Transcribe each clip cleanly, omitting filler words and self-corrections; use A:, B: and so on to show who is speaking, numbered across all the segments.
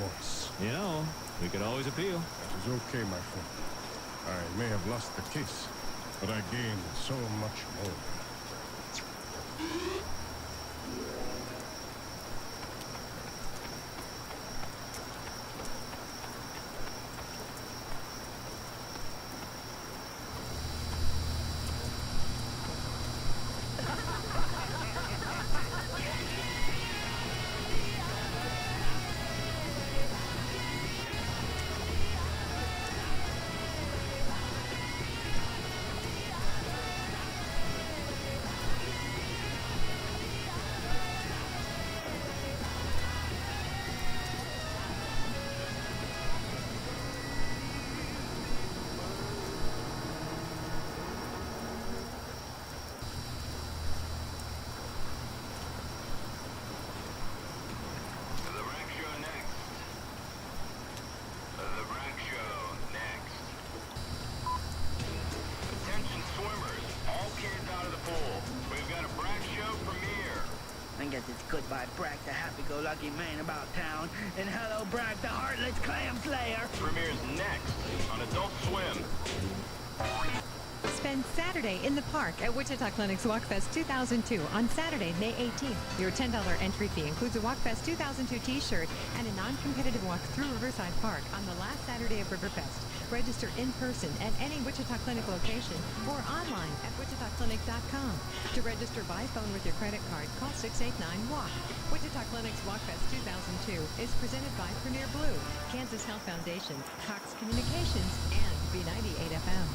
A: voice.
B: You know, we could always appeal.
A: That is okay, my friend. I may have lost the case, but I gained so much more.
C: I guess it's goodbye, Brack, the happy-go-lucky man about town, and hello, Brack, the heartless clam slayer.
D: Premieres next on Adult Swim.
E: Spend Saturday in the park at Wichita Clinic's WalkFest 2002 on Saturday, May 18th. Your $10 entry fee includes a WalkFest 2002 t-shirt and a non-competitive walk through Riverside Park on the last Saturday of Riverfest. Register in person at any Wichita Clinic location or online at wichitaclinic.com. To register by phone with your credit card, call 689-WALK. Wichita Clinic's WalkFest 2002 is presented by Premier Blue, Kansas Health Foundation, Cox Communications, and B98 FM.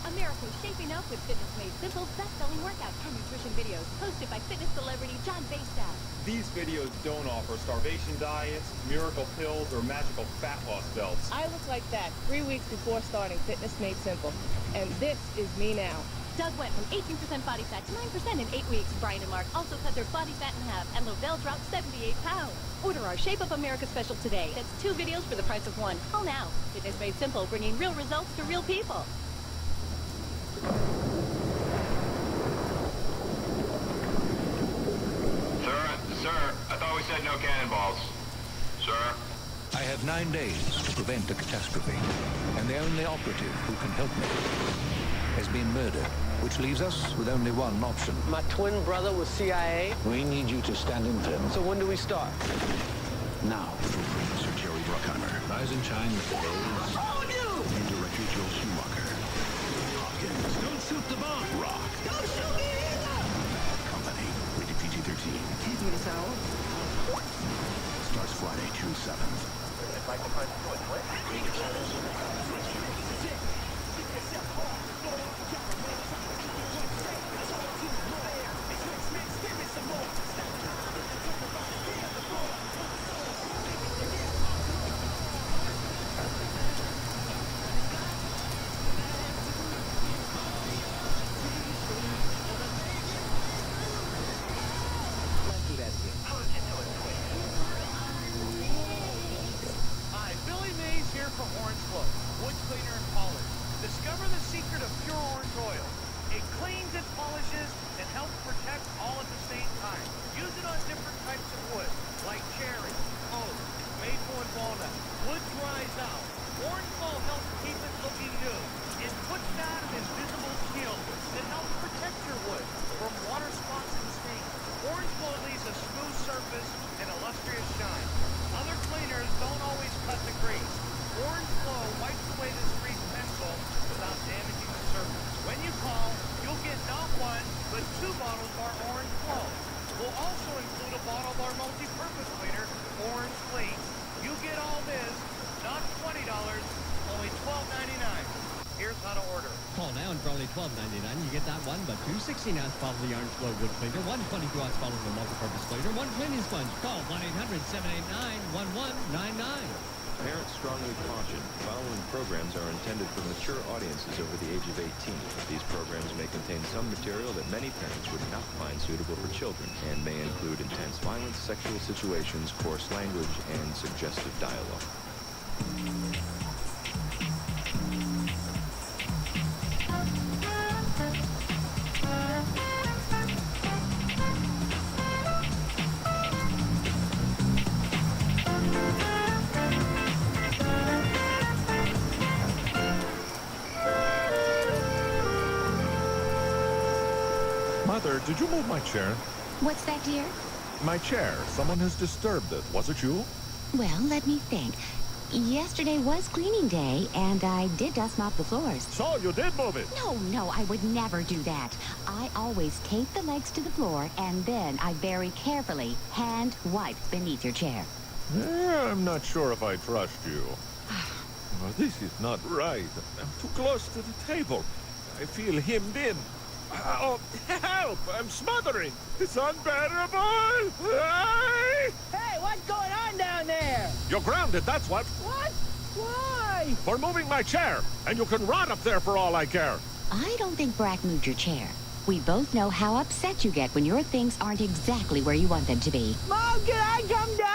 F: America's shaping up with Fitness Made Simple's best-selling workout and nutrition videos, hosted by fitness celebrity John Bastad.
G: These videos don't offer starvation diets, miracle pills, or magical fat loss belts.
H: I look like that 3 weeks before starting Fitness Made Simple, and this is me now.
F: Doug went from 18% body fat to 9% in 8 weeks. Brian and Mark also cut their body fat in half, and Lovell dropped 78 pounds. Order our Shape Up America special today. That's 2 videos for the price of 1. Call now. Fitness Made Simple, bringing real results to real people.
D: Sir, I thought we said no cannonballs. Sir?
I: I have 9 days to prevent a catastrophe, and the only operative who can help me has been murdered, which leaves us with only one option.
H: My twin brother was CIA.
I: We need you to stand in for him.
H: So when do we start?
I: Now, Sir Jerry Bruckheimer, rise and shine with the and director Joel Schumacher. Hopkins, don't shoot the bomb. Rock. Don't shoot me either. Company, rated PG-13.
C: Teach me to sound.
I: Starts Friday, June 7th.
J: Hi, Billy Mays here for Orange Flow, wood cleaner and polish. Discover the secret of pure orange oil. It cleans and polishes and helps protect all at the same time. Use it on different types of wood, like cherry, oak, maple, and walnut. Wood dries out. Orange Flow helps keep it looking new. It puts down an invisible shield that helps protect your wood from water spots and stains. Orange Flow leaves a smooth surface and a lustrous shine. Other cleaners don't always cut the grease. Orange Flow wipes away this grease pencil without damaging the surface. When you call, you'll get not 1, but 2 bottles of our Orange Flow. We'll also include a bottle of our multi-purpose cleaner, Orange Clean. You get all this, not $20, only $12.99. Here's how to order.
B: Call now and for only $12.99 you get that 1 but 2 16-ounce bottles of the Orange Flow wood cleaner, 1 22-ounce bottle of the multi-purpose cleaner, 1 cleaning sponge. Call 1-800-789-1199.
K: Parents strongly caution the following programs are intended for mature audiences over the age of 18. These programs may contain some material that many parents would not find suitable for children and may include intense violence, sexual situations, coarse language, and suggestive dialogue.
L: Dear, did you move my chair?
M: What's that, dear?
L: My chair. Someone has disturbed it. Was it you?
M: Well, let me think. Yesterday was cleaning day, and I did dust mop the floors.
L: So you did move it?
M: No, I would never do that. I always tape the legs to the floor, and then I very carefully hand wipe beneath your chair.
L: I'm not sure if I trust you. Well, this is not right. I'm too close to the table. I feel hemmed in. Oh, help! I'm smothering! It's unbearable!
C: Hey, what's going on down there?
L: You're grounded, that's what.
C: What? Why?
L: For moving my chair. And you can rot up there for all I care.
M: I don't think Brack moved your chair. We both know how upset you get when your things aren't exactly where you want them to be.
C: Mom, can I come down?